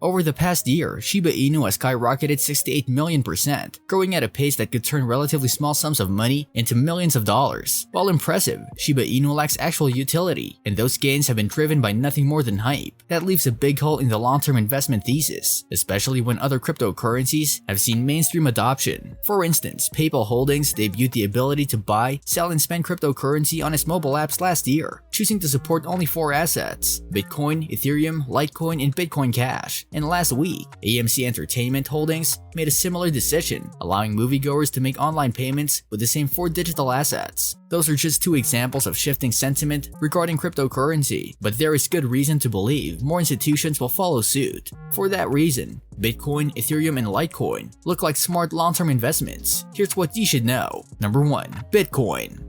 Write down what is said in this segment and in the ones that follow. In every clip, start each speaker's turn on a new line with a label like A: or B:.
A: Over the past year, Shiba Inu has skyrocketed 68 million%, growing at a pace that could turn relatively small sums of money into millions of dollars. While impressive, Shiba Inu lacks actual utility, and those gains have been driven by nothing more than hype. That leaves a big hole in the long-term investment thesis, especially when other cryptocurrencies have seen mainstream adoption. For instance, PayPal Holdings debuted the ability to buy, sell, and spend cryptocurrency on its mobile apps last year, choosing to support only 4 assets: Bitcoin, Ethereum, Litecoin, and Bitcoin Cash. And last week, AMC Entertainment Holdings made a similar decision, allowing moviegoers to make online payments with the same 4 digital assets. Those are just 2 examples of shifting sentiment regarding cryptocurrency, but there is good reason to believe more institutions will follow suit. For that reason, Bitcoin, Ethereum, and Litecoin look like smart long-term investments. Here's what you should know. Number 1. Bitcoin.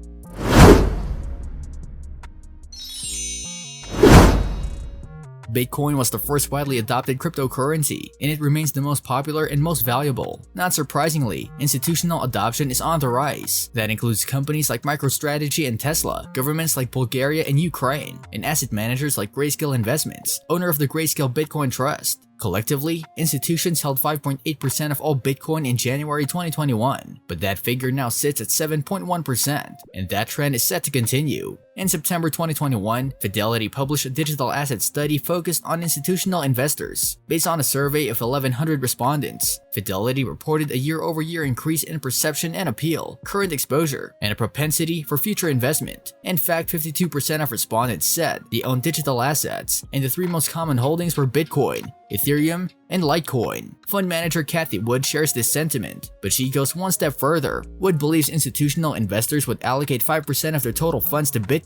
A: Bitcoin was the first widely adopted cryptocurrency, and it remains the most popular and most valuable. Not surprisingly, institutional adoption is on the rise. That includes companies like MicroStrategy and Tesla, governments like Bulgaria and Ukraine, and asset managers like Grayscale Investments, owner of the Grayscale Bitcoin Trust. Collectively, institutions held 5.8% of all Bitcoin in January 2021, but that figure now sits at 7.1%, and that trend is set to continue. In September 2021, Fidelity published a digital asset study focused on institutional investors. Based on a survey of 1,100 respondents, Fidelity reported a year-over-year increase in perception and appeal, current exposure, and a propensity for future investment. In fact, 52% of respondents said they own digital assets, and the 3 most common holdings were Bitcoin, Ethereum, and Litecoin. Fund manager Cathie Wood shares this sentiment, but she goes one step further. Wood believes institutional investors would allocate 5% of their total funds to Bitcoin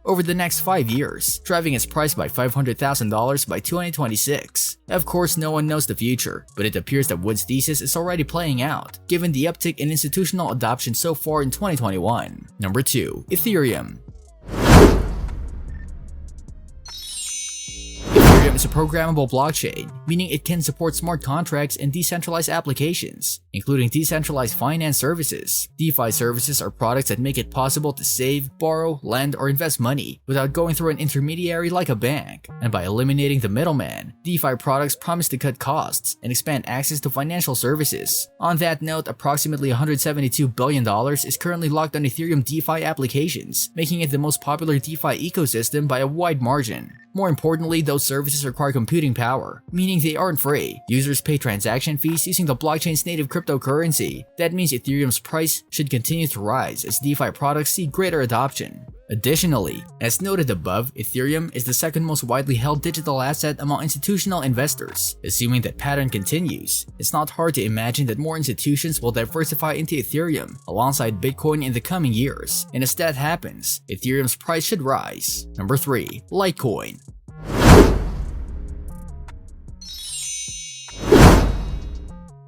A: over the next 5 years, driving its price by $500,000 by 2026. Of course, no one knows the future, but it appears that Wood's thesis is already playing out, given the uptick in institutional adoption so far in 2021. Number 2. Ethereum. Ethereum is a programmable blockchain, meaning it can support smart contracts and decentralized applications, including decentralized finance services. DeFi services are products that make it possible to save, borrow, lend, or invest money without going through an intermediary like a bank. And by eliminating the middleman, DeFi products promise to cut costs and expand access to financial services. On that note, approximately $172 billion is currently locked on Ethereum DeFi applications, making it the most popular DeFi ecosystem by a wide margin. More importantly, those services require computing power, meaning they aren't free. Users pay transaction fees using the blockchain's native cryptocurrency. That means Ethereum's price should continue to rise as DeFi products see greater adoption. Additionally, as noted above, Ethereum is the 2nd most widely held digital asset among institutional investors. Assuming that pattern continues, it's not hard to imagine that more institutions will diversify into Ethereum alongside Bitcoin in the coming years. And as that happens, Ethereum's price should rise. Number 3. Litecoin.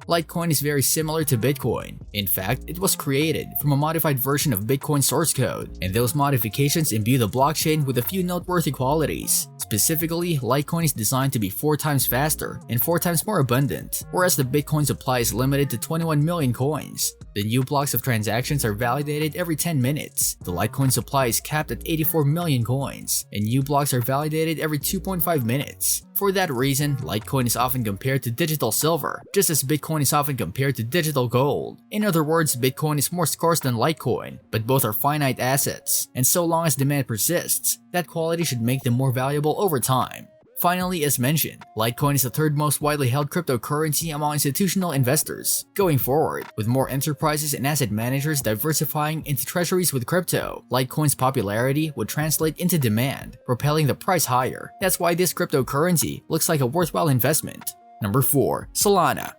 A: Litecoin is very similar to Bitcoin. In fact, it was created from a modified version of Bitcoin source code, and those modifications imbue the blockchain with a few noteworthy qualities. Specifically, Litecoin is designed to be 4 times faster and 4 times more abundant, whereas the Bitcoin supply is limited to 21 million coins. The new blocks of transactions are validated every 10 minutes. The Litecoin supply is capped at 84 million coins, and new blocks are validated every 2.5 minutes. For that reason, Litecoin is often compared to digital silver, just as Bitcoin is often compared to digital gold. In other words, Bitcoin is more scarce than Litecoin, but both are finite assets, and so long as demand persists, that quality should make them more valuable over time. Finally, as mentioned, Litecoin is the 3rd most widely held cryptocurrency among institutional investors. Going forward, with more enterprises and asset managers diversifying into treasuries with crypto, Litecoin's popularity would translate into demand, propelling the price higher. That's why this cryptocurrency looks like a worthwhile investment. Number 4. Solana.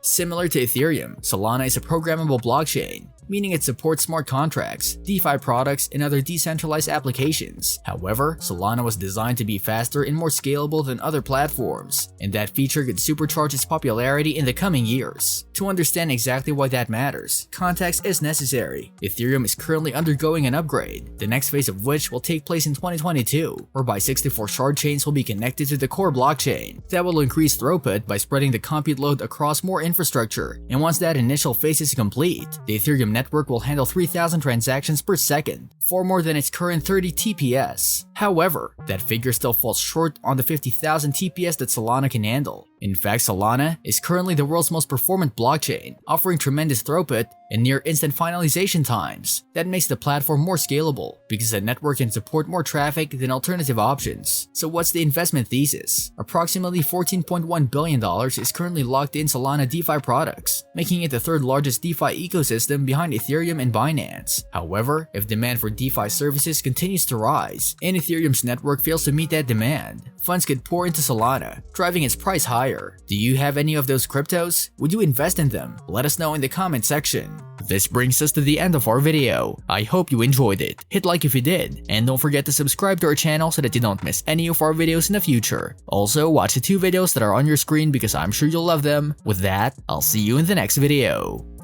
A: Similar to Ethereum, Solana is a programmable blockchain, meaning it supports smart contracts, DeFi products, and other decentralized applications. However, Solana was designed to be faster and more scalable than other platforms, and that feature could supercharge its popularity in the coming years. To understand exactly why that matters, context is necessary. Ethereum is currently undergoing an upgrade, the next phase of which will take place in 2022, whereby 64 shard chains will be connected to the core blockchain. That will increase throughput by spreading the compute load across more infrastructure, and once that initial phase is complete, the Ethereum network will handle 3,000 transactions per second. far more than its current 30 TPS. However, that figure still falls short on the 50,000 TPS that Solana can handle. In fact, Solana is currently the world's most performant blockchain, offering tremendous throughput and near instant finalization times. That makes the platform more scalable because the network can support more traffic than alternative options. So what's the investment thesis? Approximately $14.1 billion is currently locked in Solana DeFi products, making it the third largest DeFi ecosystem behind Ethereum and Binance. However, if demand for DeFi services continues to rise and Ethereum's network fails to meet that demand, funds could pour into Solana, driving its price higher. Do you have any of those cryptos? Would you invest in them? Let us know in the comment section. This brings us to the end of our video. I hope you enjoyed it. Hit like if you did, and don't forget to subscribe to our channel so that you don't miss any of our videos in the future. Also, watch the 2 videos that are on your screen because I'm sure you'll love them. With that, I'll see you in the next video.